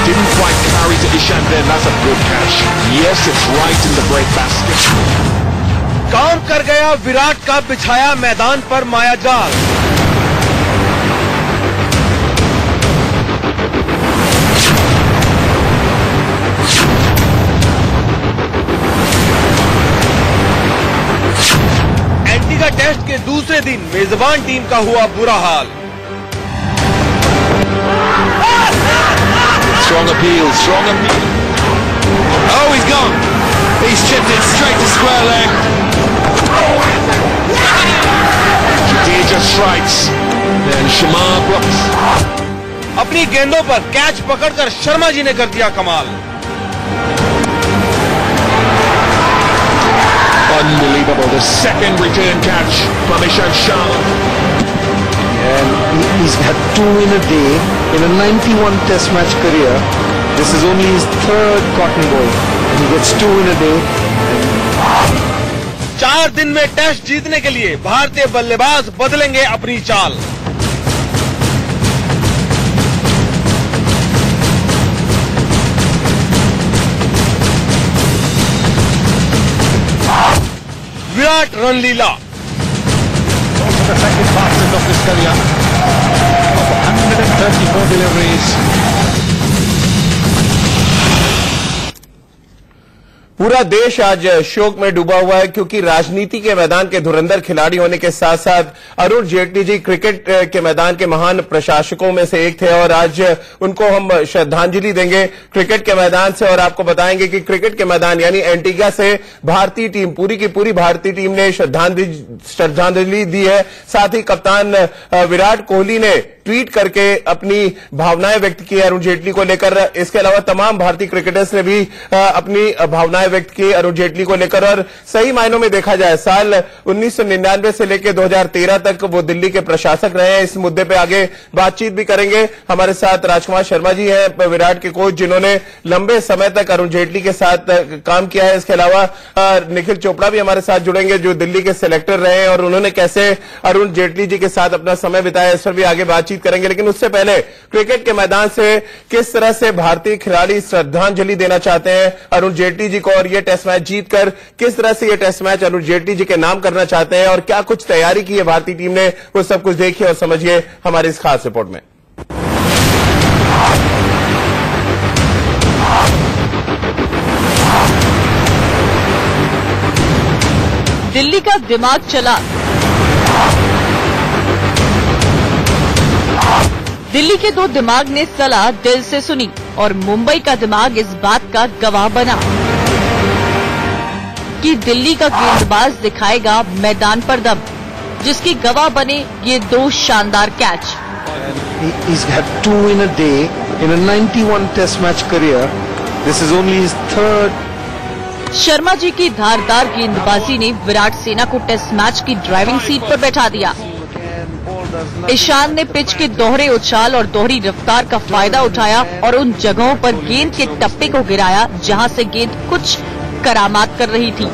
Didn't quite carry to Ishant then. That's a good catch. Yes, it's right in the break basket. काम कर गया विराट का बिछाया मैदान पर मायाजाल। एंटीगा टेस्ट के दूसरे दिन मेजबान टीम का हुआ बुरा हाल। Strong appeal, strong appeal. Oh, he's gone. He's chipped it straight to square leg. Jadeja strikes. Then Sharma blocks. अपनी गेंदों पर कैच पकड़कर शर्मा जी ने कर दिया कमाल। Unbelievable, the second return catch from Ishant Sharma. And he's had 2 in a day in a 91 test match career. This is only his 3rd cotton ball. He gets 2 in a day. 4 दिन में test जीतने के लिए भारतीय बल्लेबाज बदलेंगे अपनी चाल। Virat रणलीला। The second fastest of this career of 134 deliveries. पूरा देश आज शोक में डूबा हुआ है क्योंकि राजनीति के मैदान के धुरंधर खिलाड़ी होने के साथ साथ अरुण जेटली जी क्रिकेट के मैदान के महान प्रशासकों में से एक थे और आज उनको हम श्रद्धांजलि देंगे क्रिकेट के मैदान से। और आपको बताएंगे कि क्रिकेट के मैदान यानी एंटीगा से भारतीय टीम पूरी की पूरी भारतीय टीम ने श्रद्धांजलि दी है। साथ ही कप्तान विराट कोहली ने ट्वीट करके अपनी भावनाएं व्यक्त की अरुण जेटली को लेकर। इसके अलावा तमाम भारतीय क्रिकेटर्स ने भी अपनी भावनाएं व्यक्त की अरुण जेटली को लेकर। और सही मायनों में देखा जाए साल 1999 से लेकर 2013 तक वो दिल्ली के प्रशासक रहे हैं। इस मुद्दे पे आगे बातचीत भी करेंगे। हमारे साथ राजकुमार शर्मा जी हैं विराट के कोच जिन्होंने लंबे समय तक अरुण जेटली के साथ काम किया है। इसके अलावा निखिल चोपड़ा भी हमारे साथ जुड़ेंगे जो दिल्ली के सिलेक्टर रहे हैं और उन्होंने कैसे अरुण जेटली जी के साथ अपना समय बिताया इस पर भी आगे बातचीत करेंगे। लेकिन उससे पहले क्रिकेट के मैदान से किस तरह से भारतीय खिलाड़ी श्रद्धांजलि देना चाहते हैं अरुण जेटली जी को और ये टेस्ट मैच जीतकर किस तरह से ये टेस्ट मैच अरुण जेटली जी के नाम करना चाहते हैं और क्या कुछ तैयारी की है भारतीय टीम ने, वो सब कुछ देखिए और समझिए हमारी इस खास रिपोर्ट में। दिल्ली का दिमाग चला। दिल्ली के 2 दिमाग ने सलाह दिल से सुनी और मुंबई का दिमाग इस बात का गवाह बना कि दिल्ली का गेंदबाज दिखाएगा मैदान पर दम, जिसकी गवाह बने ये 2 शानदार catch. He's had 2 in a day in a 91 test match career. This is only his 3rd. Sharma ji की धारदार गेंदबाजी ने विराट सेना को टेस्ट मैच की ड्राइविंग सीट पर बैठा दिया। ईशान ने पिच के दोहरे उछाल और दोहरी रफ्तार का फायदा उठाया और उन जगहों पर गेंद के टप्पे को गिराया जहां से गेंद कुछ करामात कर रही थी।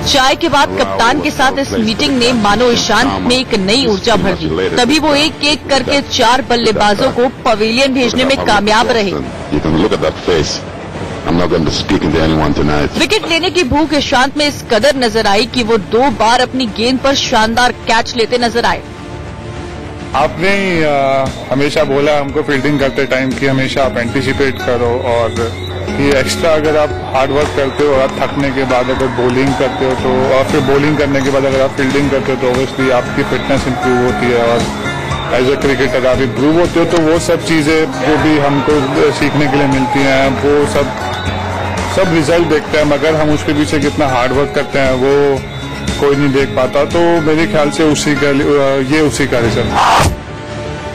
चाय के बाद कप्तान के साथ इस मीटिंग ने मानो ईशान में एक नई ऊर्जा भर दी। तभी वो एक एक करके 4 बल्लेबाजों को पवेलियन भेजने में कामयाब रहे। विकेट लेने की भूख ईशांत में इस कदर नजर आई कि वो 2 बार अपनी गेंद पर शानदार कैच लेते नजर आए। आपने हमेशा बोला हमको फील्डिंग करते टाइम कि हमेशा आप एंटिसिपेट करो और ये एक्स्ट्रा अगर आप हार्ड वर्क करते हो और थकने के बाद अगर बॉलिंग करते हो तो और फिर बॉलिंग करने के बाद अगर आप फील्डिंग करते हो तो ऑब्वियसली आपकी फिटनेस इंप्रूव होती है और एज ए क्रिकेटर आप इंप्रूव होते हो तो वो सब चीजें जो भी हमको सीखने के लिए मिलती हैं वो सब रिजल्ट देखते हैं मगर हम उसके पीछे कितना हार्ड वर्क करते हैं वो कोई नहीं देख पाता। तो मेरे ख्याल से उसी का रिजल्ट।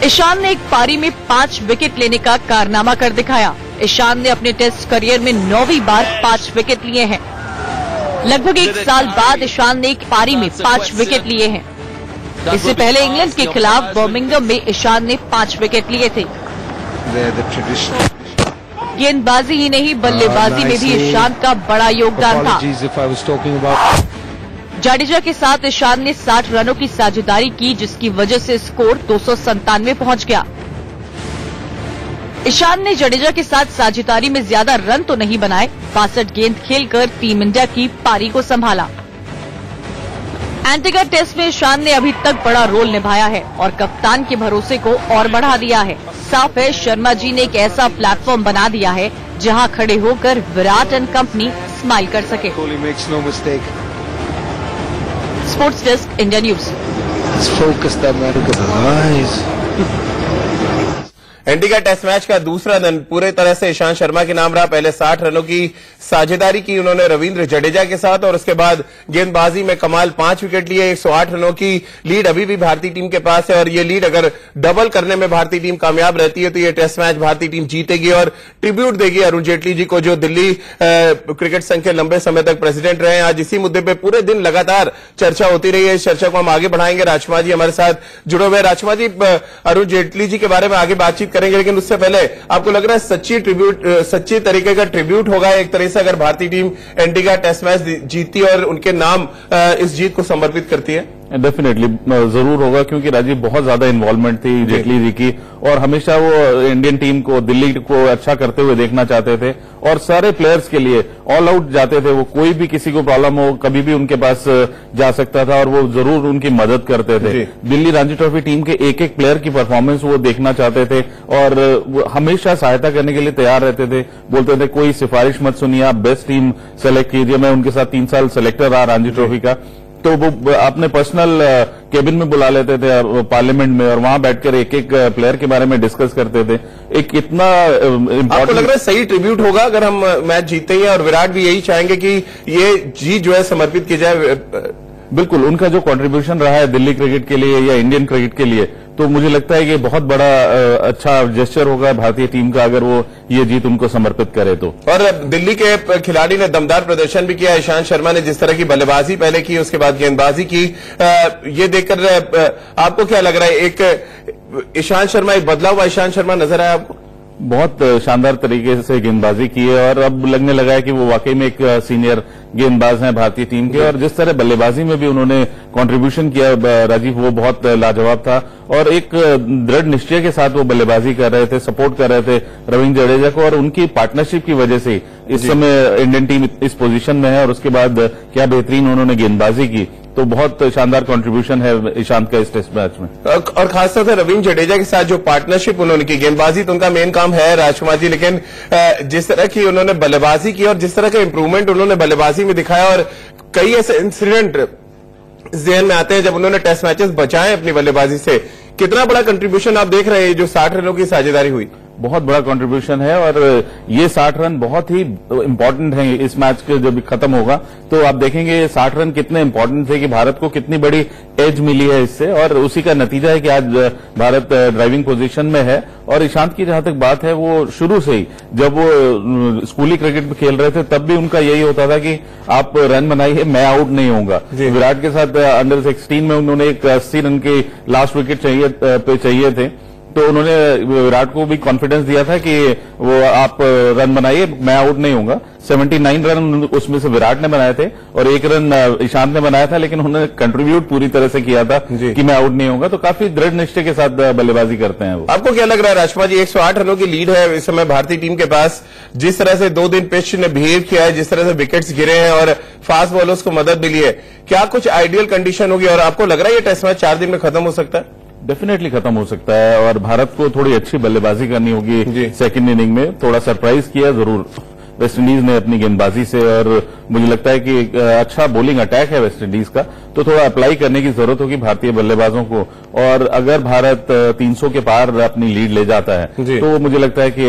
ईशान ने एक पारी में 5 विकेट लेने का कारनामा कर दिखाया। ईशान ने अपने टेस्ट करियर में 9वीं बार 5 विकेट लिए हैं। लगभग 1 साल बाद ईशान ने एक पारी में 5 विकेट लिए हैं। इससे पहले इंग्लैंड के खिलाफ बर्मिंघम में ईशान ने 5 विकेट लिए थे। गेंदबाजी ही नहीं बल्लेबाजी में भी ईशान का बड़ा योगदान था। जडेजा के साथ ईशान ने 60 रनों की साझेदारी की, जिसकी वजह से स्कोर 297 पहुंच गया। ईशान ने जडेजा के साथ साझेदारी में ज्यादा रन तो नहीं बनाए, 62 गेंद खेलकर टीम इंडिया की पारी को संभाला। एंटीगा टेस्ट में ईशान ने अभी तक बड़ा रोल निभाया है और कप्तान के भरोसे को और बढ़ा दिया है। साफ है, शर्मा जी ने एक ऐसा प्लेटफॉर्म बना दिया है जहां खड़े होकर विराट एंड कंपनी स्माइल कर सके। Kohli makes no mistake. Sports desk, India news. Let's focus that man. Look at the eyes. Antigua test match का दूसरा दिन पूरे तरह से ईशांत शर्मा के नाम रहा। पहले 60 रनों की साझेदारी की उन्होंने रविंद्र जडेजा के साथ और उसके बाद गेंदबाजी में कमाल 5 विकेट लिए। 108 रनों की लीड अभी भी भारतीय टीम के पास है और ये लीड अगर डबल करने में भारतीय टीम कामयाब रहती है तो ये टेस्ट मैच भारतीय टीम जीतेगी और ट्रिब्यूट देगी अरुण जेटली जी को, जो दिल्ली क्रिकेट संघ के लंबे समय तक प्रेसिडेंट रहे हैं। आज इसी मुद्दे पर पूरे दिन लगातार चर्चा होती रही है। इस चर्चा को हम आगे बढ़ाएंगे। राजकुमार जी हमारे साथ जुड़े हुए। राजकुमार जी, अरुण जेटली जी के बारे में आगे बातचीत करेंगे, लेकिन उससे पहले आपको लग रहा है सच्ची तरीके का ट्रिब्यूट होगा एक तरह से अगर भारतीय टीम एंटीगा टेस्ट मैच जीतती और उनके नाम इस जीत को समर्पित करती है? डेफिनेटली जरूर होगा, क्योंकि राजीव बहुत ज्यादा इन्वॉल्वमेंट थी जेटली जी की और हमेशा वो इंडियन टीम को, दिल्ली को अच्छा करते हुए देखना चाहते थे और सारे प्लेयर्स के लिए ऑल आउट जाते थे। वो कोई भी किसी को प्रॉब्लम हो कभी भी उनके पास जा सकता था और वो जरूर उनकी मदद करते थे। दिल्ली रणजी ट्रॉफी टीम के एक एक प्लेयर की परफॉर्मेंस वो देखना चाहते थे और हमेशा सहायता करने के लिए तैयार रहते थे। बोलते थे कोई सिफारिश मत सुनिए, आप बेस्ट टीम सेलेक्ट कीजिए। मैं उनके साथ 3 साल सेलेक्टर रहा रणजी ट्रॉफी का, तो वो अपने पर्सनल केबिन में बुला लेते थे पार्लियामेंट में और वहां बैठकर एक एक प्लेयर के बारे में डिस्कस करते थे। एक इतना आपको लग रहा है सही ट्रिब्यूट होगा अगर हम मैच जीते हैं और विराट भी यही चाहेंगे कि ये जीत जो है समर्पित की जाए? बिल्कुल, उनका जो कंट्रीब्यूशन रहा है दिल्ली क्रिकेट के लिए या इंडियन क्रिकेट के लिए, तो मुझे लगता है कि बहुत बड़ा अच्छा जेस्चर होगा भारतीय टीम का अगर वो ये जीत उनको समर्पित करे तो। और दिल्ली के खिलाड़ी ने दमदार प्रदर्शन भी किया। ईशांत शर्मा ने जिस तरह की बल्लेबाजी पहले की उसके बाद गेंदबाजी की, ये देखकर आपको क्या लग रहा है? एक ईशांत शर्मा, एक बदला हुआ ईशांत शर्मा नजर आया आपको? बहुत शानदार तरीके से गेंदबाजी की है और अब लगने लगा है कि वो वाकई में एक सीनियर गेंदबाज हैं भारतीय टीम के और जिस तरह बल्लेबाजी में भी उन्होंने कंट्रीब्यूशन किया राजीव, वो बहुत लाजवाब था और एक दृढ़ निश्चय के साथ वो बल्लेबाजी कर रहे थे, सपोर्ट कर रहे थे रविंद्र जडेजा को और उनकी पार्टनरशिप की वजह से इस समय इंडियन टीम इस पोजीशन में है और उसके बाद क्या बेहतरीन उन्होंने गेंदबाजी की। तो बहुत शानदार कंट्रीब्यूशन है ईशांत का इस टेस्ट मैच में और खासतौर से रविंद्र जडेजा के साथ जो पार्टनरशिप उन्होंने की, गेंदबाजी तो उनका मेन काम है राजकुमार जी, लेकिन जिस तरह की उन्होंने बल्लेबाजी की और जिस तरह का इंप्रूवमेंट उन्होंने बल्लेबाजी में दिखाया और कई ऐसे इंसिडेंट ज़हन में आते हैं जब उन्होंने टेस्ट मैचेस बचाए अपनी बल्लेबाजी से। कितना बड़ा कंट्रीब्यूशन आप देख रहे हैं जो 60 रनों की साझेदारी हुई? बहुत बड़ा कंट्रीब्यूशन है और ये 60 रन बहुत ही इंपॉर्टेंट हैं इस मैच के जब खत्म होगा तो आप देखेंगे ये 60 रन कितने इंपॉर्टेंट थे कि भारत को कितनी बड़ी एज मिली है इससे और उसी का नतीजा है कि आज भारत ड्राइविंग पोजीशन में है। और ईशांत की जहां तक बात है, वो शुरू से ही जब वो स्कूली क्रिकेट में खेल रहे थे तब भी उनका यही होता था कि आप रन बनाइए, मैं आउट नहीं होऊंगा। विराट के साथ अंडर 16 में उन्होंने एक 80 रन के लास्ट विकेट चाहिए थे, तो उन्होंने विराट को भी कॉन्फिडेंस दिया था कि वो आप रन बनाइए, मैं आउट नहीं होऊंगा। 79 रन उसमें से विराट ने बनाए थे और 1 रन ईशांत ने बनाया था, लेकिन उन्होंने कंट्रीब्यूट पूरी तरह से किया था कि मैं आउट नहीं होऊंगा। तो काफी दृढ़ निश्चय के साथ बल्लेबाजी करते हैं वो। आपको क्या लग रहा है राजकुमार जी, 108 रनों की लीड है इस समय भारतीय टीम के पास, जिस तरह से 2 दिन पिच ने बिहेव किया है, जिस तरह से विकेट्स गिरे हैं और फास्ट बॉलर्स को मदद मिली है, क्या कुछ आइडियल कंडीशन होगी और आपको लग रहा है ये टेस्ट मैच 4 दिन में खत्म हो सकता है? डेफिनेटली खत्म हो सकता है और भारत को थोड़ी अच्छी बल्लेबाजी करनी होगी सेकंड इनिंग में। थोड़ा सरप्राइज किया जरूर वेस्ट इंडीज ने अपनी गेंदबाजी से और मुझे लगता है कि अच्छा बॉलिंग अटैक है वेस्ट इंडीज का, तो थोड़ा अप्लाई करने की जरूरत होगी भारतीय बल्लेबाजों को। और अगर भारत 300 के पार अपनी लीड ले जाता है तो मुझे लगता है कि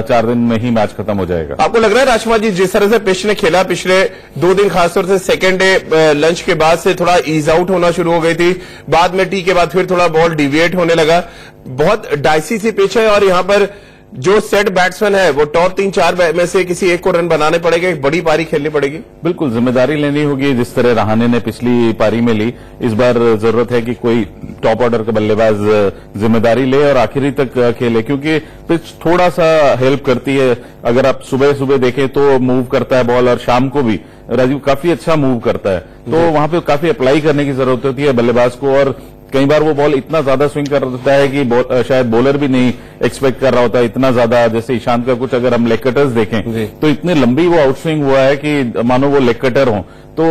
4 दिन में ही मैच खत्म हो जाएगा। आपको लग रहा है राजकुमार जी, जिस तरह से पिच ने खेला पिछले 2 दिन, खासतौर से सेकेंड डे लंच के बाद से थोड़ा ईज आउट होना शुरू हो गई थी, बाद में टी के बाद फिर थोड़ा बॉल डिविएट होने लगा, बहुत डाइसी सी पिच है और यहाँ पर जो सेट बैट्समैन है वो टॉप 3-4 में से किसी एक को रन बनाने पड़ेगा, एक बड़ी पारी खेलनी पड़ेगी। बिल्कुल जिम्मेदारी लेनी होगी, जिस तरह रहाणे ने पिछली पारी में ली। इस बार जरूरत है कि कोई टॉप ऑर्डर का बल्लेबाज जिम्मेदारी ले और आखिरी तक खेले, क्योंकि पिच थोड़ा सा हेल्प करती है। अगर आप सुबह सुबह देखें तो मूव करता है बॉल, और शाम को भी राजीव काफी अच्छा मूव करता है, तो वहां पे काफी अप्लाई करने की जरूरत होती है बल्लेबाज को। और कई बार वो बॉल इतना ज्यादा स्विंग करता है कि शायद बॉलर भी नहीं एक्सपेक्ट कर रहा होता इतना ज्यादा। जैसे ईशांत का कुछ अगर हम लेग कटर्स देखें तो इतनी लंबी वो आउटस्विंग हुआ है कि मानो वो लेग कटर हो, तो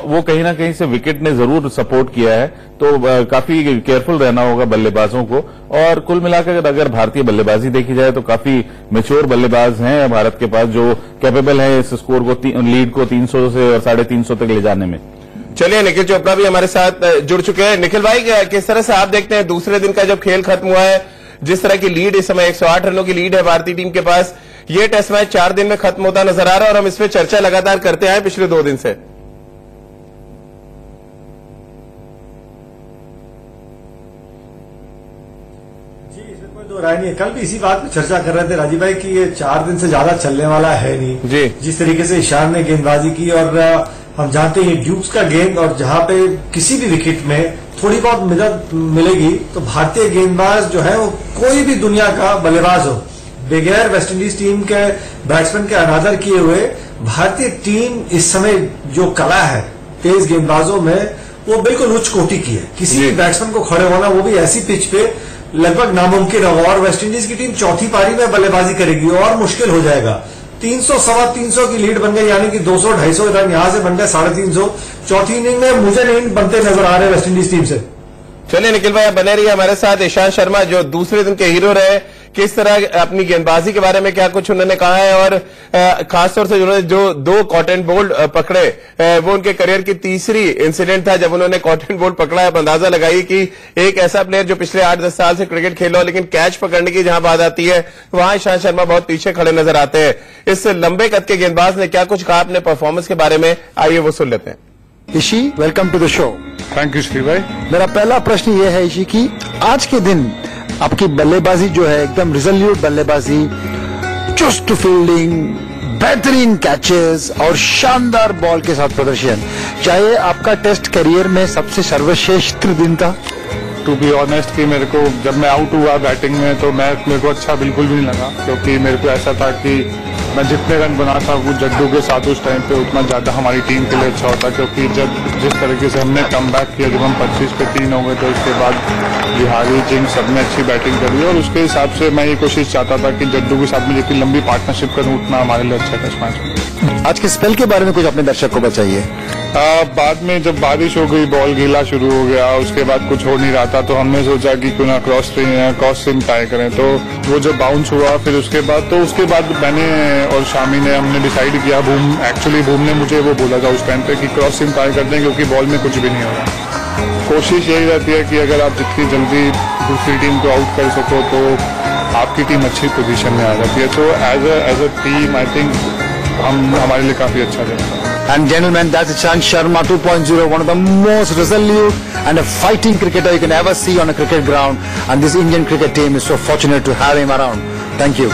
वो कहीं ना कहीं से विकेट ने जरूर सपोर्ट किया है। तो काफी केयरफुल रहना होगा बल्लेबाजों को। और कुल मिलाकर अगर भारतीय बल्लेबाजी देखी जाए तो काफी मैच्योर बल्लेबाज हैं भारत के पास, जो कैपेबल है इस स्कोर को लीड को 300 से और 350 तक ले जाने में। चलिए, निखिल चोपड़ा भी हमारे साथ जुड़ चुके हैं। निखिल भाई, किस तरह से आप देखते हैं दूसरे दिन का जब खेल खत्म हुआ है, जिस तरह की लीड इस समय 108 रनों की लीड है भारतीय टीम के पास, ये टेस्ट मैच 4 दिन में खत्म होता नजर आ रहा है और हम इस पर चर्चा लगातार करते आए पिछले 2 दिन से। राय नहीं है। कल भी इसी बात पे चर्चा कर रहे थे राजीव भाई कि ये 4 दिन से ज्यादा चलने वाला है नहीं जी। जिस तरीके से ईशान ने गेंदबाजी की, और हम जानते हैं ड्यूक्स का गेंद, और जहां पे किसी भी विकेट में थोड़ी बहुत मदद मिलेगी तो भारतीय गेंदबाज जो है वो कोई भी दुनिया का बल्लेबाज हो, बगैर वेस्टइंडीज टीम के बैट्समैन के अनादर किए हुए भारतीय टीम इस समय जो कला है तेज गेंदबाजों में, वो बिल्कुल उच्च कोटि की है। किसी भी बैट्समैन को खड़े होना, वो भी ऐसी पिच पे, लगभग नामुमकिन होगा। और वेस्टइंडीज की टीम चौथी पारी में बल्लेबाजी करेगी और मुश्किल हो जाएगा। 300 सवा 300 की लीड बन गई, यानी कि 200-250 रन यहां से बन गए 350। चौथी इनिंग में मुझे नहीं बनते नजर आ रहे वेस्टइंडीज टीम से। चलिए निखिल भाई, बने रहिए हमारे साथ। ईशांत शर्मा जो दूसरे दिन के हीरो रहे, किस तरह अपनी गेंदबाजी के बारे में क्या कुछ उन्होंने कहा है, और खासतौर से उन्होंने जो 2 कॉटन बोल्ट पकड़े, वो उनके करियर की तीसरी इंसिडेंट था जब उन्होंने कॉटन बोल्ट पकड़ा है। अंदाजा लगाइए कि एक ऐसा प्लेयर जो पिछले 8-10 साल से क्रिकेट खेल रहा हो, लेकिन कैच पकड़ने की जहां बात आती है वहां ईशांत शर्मा बहुत पीछे खड़े नजर आते हैं। इस लंबे कद के गेंदबाज ने क्या कुछ कहा अपने परफॉर्मेंस के बारे में, आइए वो सुन लेते हैं। Ishi, welcome to the show. Thank you Shri भाई। मेरा पहला प्रश्न ये है ईशी की, आज के दिन आपकी बल्लेबाजी जो है एकदम रिजोल्यूट बल्लेबाजी, चुस्त फील्डिंग, बेहतरीन कैचेस और शानदार बॉल के साथ प्रदर्शन, चाहे आपका टेस्ट करियर में सबसे सर्वश्रेष्ठ दिन था। टू बी ऑनेस्ट कि मेरे को जब मैं आउट हुआ बैटिंग में तो मेरे को अच्छा बिल्कुल भी नहीं लगा, क्योंकि मेरे को ऐसा था कि मैं जितने रन बना था वो जड्डू के साथ उस टाइम पे उतना ज्यादा हमारी टीम के लिए अच्छा होता, क्योंकि जब जिस तरीके से हमने कम बैक किया, जब हम 25 पे 3 हो गए तो उसके बाद बिहारी जिंग सबने अच्छी बैटिंग करी, और उसके हिसाब से मैं ये कोशिश चाहता था कि जड्डू के साथ में जितनी लंबी पार्टनरशिप करूं उतना हमारे लिए अच्छा टेस्ट मैच। आज के स्पेल के बारे में कुछ अपने दर्शक को बताइए। बाद में जब बारिश हो गई, बॉल गीला शुरू हो गया, उसके बाद कुछ हो नहीं रहा था, तो हमने सोचा कि क्यों ना क्रॉस स्विंग ट्राई करें। तो वो जब बाउंस हुआ फिर उसके बाद मैंने और शामी ने हमने डिसाइड किया, बूम ने मुझे वो बोला था उस टाइम पे कि क्रॉस स्विंग ट्राई करते हैं, क्योंकि बॉल में कुछ भी नहीं हो रहा। कोशिश यही रहती है कि अगर आप जितनी जल्दी दूसरी टीम को आउट कर सको तो आपकी टीम अच्छी पोजीशन में आ जाती है। तो as a team I think हमारे लिए काफी अच्छा रहता है। And gentlemen, that's Ishant Sharma 2.0, one of the most resolute and a fighting cricketer you can ever see on a cricket ground. And this Indian cricket team is so fortunate to have him around. Thank you.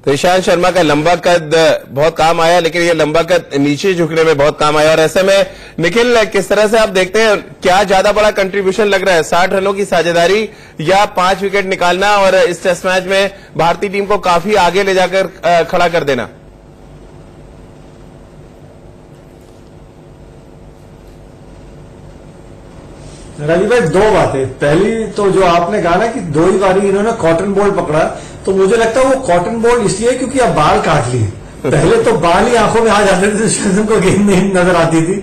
तो ईशांत शर्मा का लंबा कद बहुत काम आया, लेकिन ये लंबा कद नीचे झुकने में बहुत काम आया। और ऐसे में निखिल, किस तरह से आप देखते हैं, क्या ज्यादा बड़ा कंट्रीब्यूशन लग रहा है, 60 रनों की साझेदारी या 5 विकेट निकालना और इस टेस्ट मैच में भारतीय टीम को काफी आगे ले जाकर खड़ा कर देना? राजीव भाई, 2 बातें। पहली तो जो आपने कहा ना कि 2 ही बारी इन्होंने कॉटन बॉल पकड़ा, तो मुझे लगता है वो कॉटन बॉल इसलिए क्योंकि अब बाल काट लिए। पहले तो बाल ही आंखों में आ जाते थे तो उनको गेंद नहीं नजर आती थी।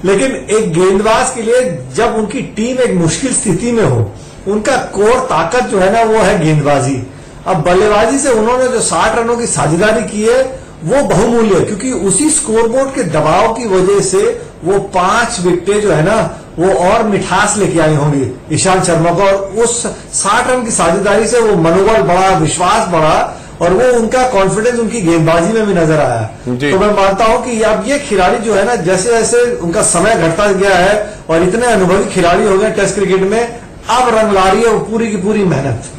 लेकिन एक गेंदबाज के लिए जब उनकी टीम एक मुश्किल स्थिति में हो, उनका कोर ताकत जो है ना वो है गेंदबाजी। अब बल्लेबाजी से उन्होंने जो 60 रनों की साझेदारी की है वो बहुमूल्य है, क्योंकि उसी स्कोरबोर्ड के दबाव की वजह से वो 5 विकेटें जो है ना वो और मिठास लेके आई होंगी ईशांत शर्मा को, और उस 60 रन की साझेदारी से वो मनोबल बढ़ा, विश्वास बढ़ा, और वो उनका कॉन्फिडेंस उनकी गेंदबाजी में भी नजर आया। तो मैं मानता हूं कि अब ये खिलाड़ी जो है ना, जैसे जैसे उनका समय घटता गया है और इतने अनुभवी खिलाड़ी हो गए टेस्ट क्रिकेट में, अब रंग ला रही है वो पूरी की पूरी मेहनत।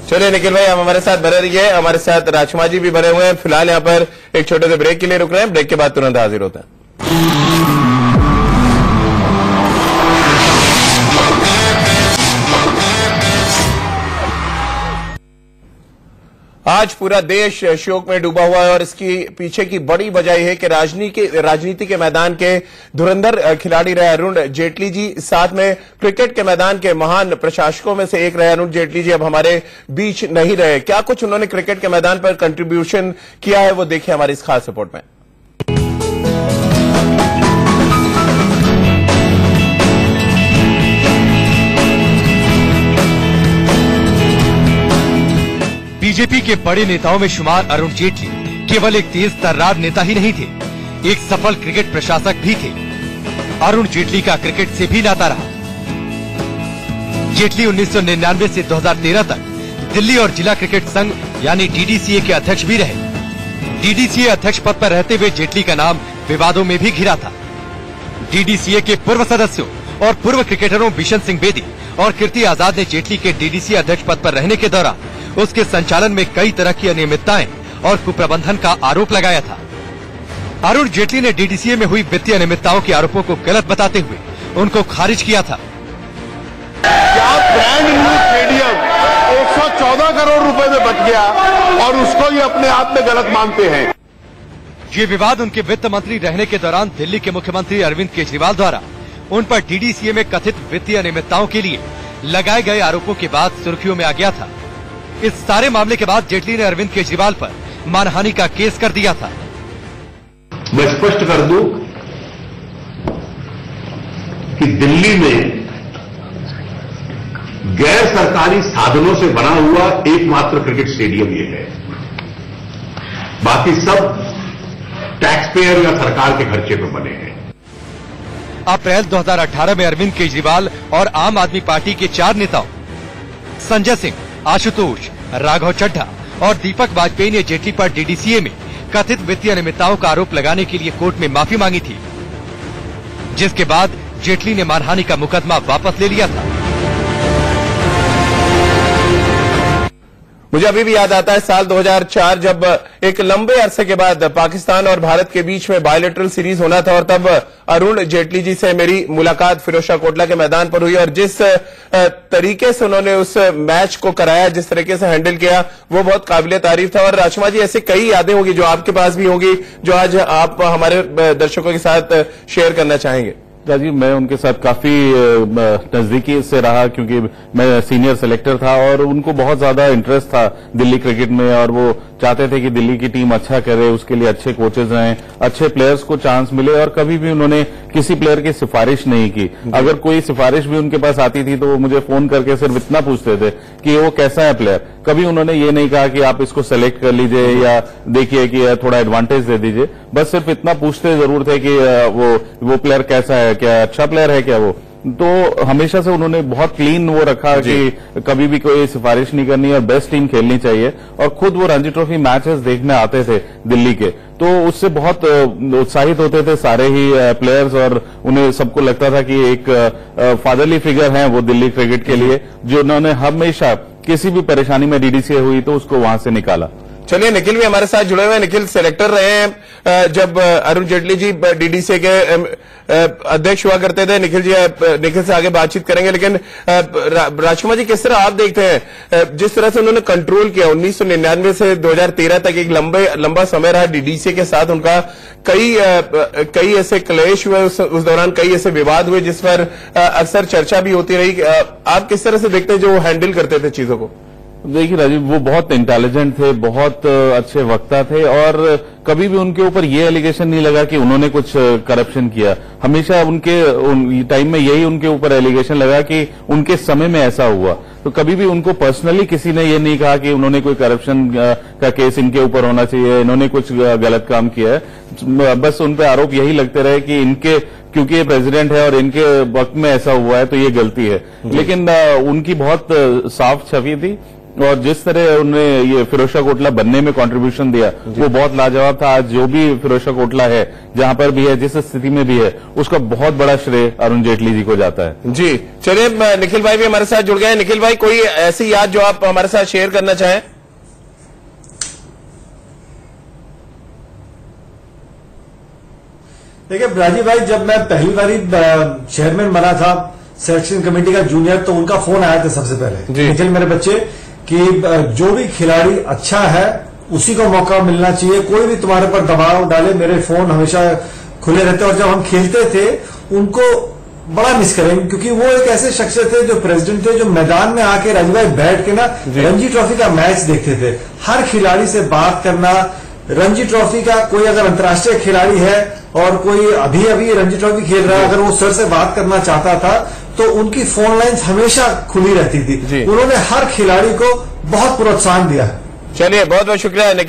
चलिए निखिल भाई, हम हमारे साथ बने रहिए। हमारे साथ राजकुमार जी भी बने हुए हैं। फिलहाल यहाँ पर एक छोटे से ब्रेक के लिए रुक रहे हैं। ब्रेक के बाद तुरंत हाजिर होते हैं। आज पूरा देश शोक में डूबा हुआ है और इसकी पीछे की बड़ी वजह है कि राजनीति के मैदान के धुरंधर खिलाड़ी रहे अरुण जेटली जी, साथ में क्रिकेट के मैदान के महान प्रशासकों में से एक रहे अरुण जेटली जी अब हमारे बीच नहीं रहे। क्या कुछ उन्होंने क्रिकेट के मैदान पर कंट्रीब्यूशन किया है, वो देखिए हमारी इस खास रिपोर्ट में। बीजेपी के बड़े नेताओं में शुमार अरुण जेटली केवल एक तेज तर्रार नेता ही नहीं थे, एक सफल क्रिकेट प्रशासक भी थे। अरुण जेटली का क्रिकेट से भी नाता रहा। जेटली 1999 से 2013 तक दिल्ली और जिला क्रिकेट संघ यानी डीडीसीए के अध्यक्ष भी रहे। डीडीसीए अध्यक्ष पद पर रहते हुए जेटली का नाम विवादों में भी घिरा था। डीडीसीए के पूर्व सदस्यों और पूर्व क्रिकेटरों बिशन सिंह बेदी और कीर्ति आजाद ने जेटली के डीडीसीए अध्यक्ष पद पर रहने के दौरान उसके संचालन में कई तरह की अनियमितताएं और कुप्रबंधन का आरोप लगाया था। अरुण जेटली ने डीडीसीए में हुई वित्तीय अनियमितताओं के आरोपों को गलत बताते हुए उनको खारिज किया था। क्या ब्रांड न्यू स्टेडियम 114 करोड़ रुपए में बच गया और उसको ही अपने आप में गलत मानते हैं। ये विवाद उनके वित्त मंत्री रहने के दौरान दिल्ली के मुख्यमंत्री अरविंद केजरीवाल द्वारा उन पर डीडीसीए में कथित वित्तीय अनियमितताओं के लिए लगाए गए आरोपों के बाद सुर्खियों में आ गया था। इस सारे मामले के बाद जेटली ने अरविंद केजरीवाल पर मानहानि का केस कर दिया था। मैं स्पष्ट कर दूं कि दिल्ली में गैर सरकारी साधनों से बना हुआ एकमात्र क्रिकेट स्टेडियम ये है, बाकी सब टैक्स पेयर या सरकार के खर्चे पर बने हैं। अप्रैल 2018 में अरविंद केजरीवाल और आम आदमी पार्टी के 4 नेताओं संजय सिंह, आशुतोष, राघव चड्ढा और दीपक वाजपेयी ने जेटली पर डीडीसीए में कथित वित्तीय अनियमितताओं का आरोप लगाने के लिए कोर्ट में माफी मांगी थी, जिसके बाद जेटली ने मानहानि का मुकदमा वापस ले लिया था। मुझे अभी भी याद आता है साल 2004 जब एक लंबे अरसे के बाद पाकिस्तान और भारत के बीच में बायलैटरल सीरीज होना था और तब अरुण जेटली जी से मेरी मुलाकात फिरोजशाह कोटला के मैदान पर हुई और जिस तरीके से उन्होंने उस मैच को कराया, जिस तरीके से हैंडल किया, वो बहुत काबिले तारीफ था। और राजकुमार जी, ऐसे कई यादें होंगी जो आपके पास भी होंगी जो आज आप हमारे दर्शकों के साथ शेयर करना चाहेंगे। जी, मैं उनके साथ काफी नजदीकी से रहा क्योंकि मैं सीनियर सेलेक्टर था और उनको बहुत ज्यादा इंटरेस्ट था दिल्ली क्रिकेट में और वो चाहते थे कि दिल्ली की टीम अच्छा करे, उसके लिए अच्छे कोचेज रहें, अच्छे प्लेयर्स को चांस मिले और कभी भी उन्होंने किसी प्लेयर की सिफारिश नहीं की। अगर कोई सिफारिश भी उनके पास आती थी तो वो मुझे फोन करके सिर्फ इतना पूछते थे कि वो कैसा है प्लेयर। कभी उन्होंने ये नहीं कहा कि आप इसको सेलेक्ट कर लीजिए या देखिए कि थोड़ा एडवांटेज दे दीजिए, बस सिर्फ इतना पूछते जरूर थे कि वो प्लेयर कैसा है, क्या अच्छा प्लेयर है क्या वो। तो हमेशा से उन्होंने बहुत क्लीन वो रखा कि कभी भी कोई सिफारिश नहीं करनी और बेस्ट टीम खेलनी चाहिए। और खुद वो रणजी ट्रॉफी मैचेस देखने आते थे दिल्ली के, तो उससे बहुत उत्साहित होते थे सारे ही प्लेयर्स और उन्हें सबको लगता था कि एक फादरली फिगर हैं वो दिल्ली क्रिकेट के लिए, जो उन्होंने हमेशा किसी भी परेशानी में डीडीसीए हुई तो उसको वहां से निकाला। चलिए, निखिल भी हमारे साथ जुड़े हुए हैं। निखिल सेलेक्टर रहे हैं जब अरुण जेटली जी डीडीसीए के अध्यक्ष हुआ करते थे। निखिल से आगे बातचीत करेंगे, लेकिन राजकुमार जी, किस तरह आप देखते हैं जिस तरह से उन्होंने कंट्रोल किया 1999 से 2013 तक, एक लंबा समय रहा डीडीसीए के साथ उनका, कई ऐसे क्लेश हुए उस दौरान, कई ऐसे विवाद हुए जिस पर अक्सर चर्चा भी होती रही। आप किस तरह से देखते हैं जो हैंडल करते थे चीजों को? देखिए राजीव, वो बहुत इंटेलिजेंट थे, बहुत अच्छे वक्ता थे और कभी भी उनके ऊपर ये एलिगेशन नहीं लगा कि उन्होंने कुछ करप्शन किया। हमेशा उनके टाइम में यही उनके ऊपर एलिगेशन लगा कि उनके समय में ऐसा हुआ। तो कभी भी उनको पर्सनली किसी ने ये नहीं कहा कि उन्होंने कोई करप्शन का केस इनके ऊपर होना चाहिए, इन्होंने कुछ गलत काम किया है। बस उन पे आरोप यही लगते रहे कि इनके क्योंकि ये प्रेसिडेंट है और इनके वक्त में ऐसा हुआ है तो ये गलती है। लेकिन उनकी बहुत साफ छवि थी और जिस तरह उन्होंने ये फिरोज शाह कोटला बनने में कंट्रीब्यूशन दिया वो बहुत लाजवाब था। आज जो भी फिरोज शाह कोटला है, जहां पर भी है, जिस स्थिति में भी है, उसका बहुत बड़ा श्रेय अरुण जेटली जी को जाता है। जी चलिए, निखिल भाई भी हमारे साथ जुड़ गए हैं। निखिल भाई, कोई ऐसी याद जो आप हमारे साथ शेयर करना चाहें? देखिए राजीव भाई, जब मैं पहली बारी चेयरमैन बना था सिलेक्शन कमेटी का जूनियर, तो उनका फोन आया था सबसे पहले, निखिल मेरे बच्चे, कि जो भी खिलाड़ी अच्छा है उसी को मौका मिलना चाहिए, कोई भी तुम्हारे पर दबाव डाले, मेरे फोन हमेशा खुले रहते। और जब हम खेलते थे उनको बड़ा मिस करेंगे, क्योंकि वो एक ऐसे शख्सियत थे जो प्रेसिडेंट थे, जो मैदान में आके राजीव भाई बैठ के ना रणजी ट्रॉफी का मैच देखते थे, हर खिलाड़ी से बात करना। रणजी ट्रॉफी का कोई अगर अंतर्राष्ट्रीय खिलाड़ी है और कोई अभी अभी रणजी ट्रॉफी खेल रहा है, अगर वो सर से बात करना चाहता था तो उनकी फोन लाइन्स हमेशा खुली रहती थी। उन्होंने हर खिलाड़ी को बहुत प्रोत्साहन दिया। चलिए, बहुत बहुत शुक्रिया निखिल।